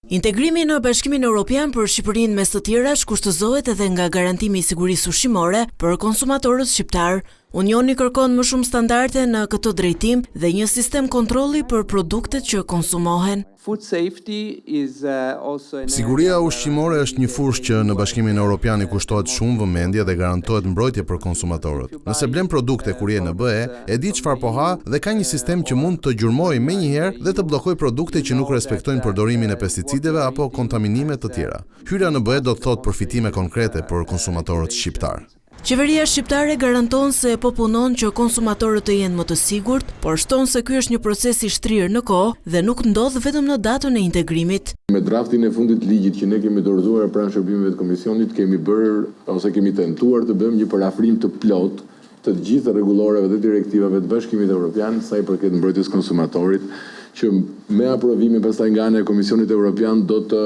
Integrimi në Bashkimin Evropian për Shqipërinë mes të tjerash kushtëzohet edhe nga garantimi i sigurisë ushqimore për konsumatorët shqiptar. Unioni kërkon më shumë standarde në këtë drejtim dhe një sistem kontrolli për produktet që konsumohen. Siguria ushqimore është një fushë që në Bashkimin Evropian i kushtohet shumë vëmendje dhe garantohet mbrojtje për konsumatorët. Nëse blen produkte kur je në BE, e di çfarë po ha dhe ka një sistem që mund të gjurmojë menjëherë dhe të bllokojë produkte që nuk respektojnë përdorimin e pesticideve apo kontaminime të tjera. Hyrja në BE do të thotë përfitime konkrete për konsumatorët shqiptar. Qeveria shqiptare garanton se po punon që konsumatorët të jenë më të sigurt, por shton se ky është një proces i shtrirë në kohë dhe nuk ndodh vetëm në datën e integrimit. Me draftin e fundit të ligjit që ne kemi dorëzuar pranë shërbimeve të komisionit, kemi bërë ose kemi tentuar të bëjmë një parafrim të plot të gjithë rregulloreve dhe direktivave të Bashkimit Evropian sa i përket mbrojtjes konsumatorit, që me aprovimin pastaj nga ana e Komisionit Evropian do të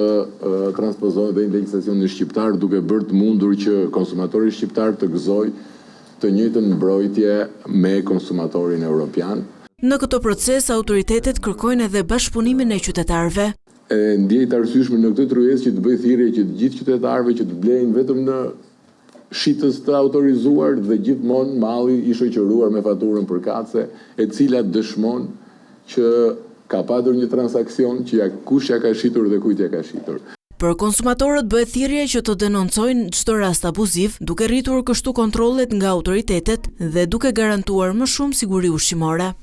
transpozohet dhe në legjislacionin shqiptar, duke bërë të mundur që konsumatori shqiptar të gëzojë të njëjtën mbrojtje me konsumatorin evropian. Në këtë proces autoritetet kërkojnë edhe bashkëpunimin e qytetarëve. Ndjej të arsyeshme në këtë tryezë që të bëjë thirrje që të gjithë qytetarëve që të blejnë vetëm në shitës të autorizuar dhe gjithmonë malli i shoqëruar me faturën përkatëse, e cila dëshmon që ka padur një transakcion që kush ja ka shitur dhe kujt ja ka shitur. Për konsumatorët bëhet thirrje që të denoncojnë çdo rast abuziv, duke rritur kështu kontrollet nga autoritetet dhe duke garantuar më shumë siguri ushqimore.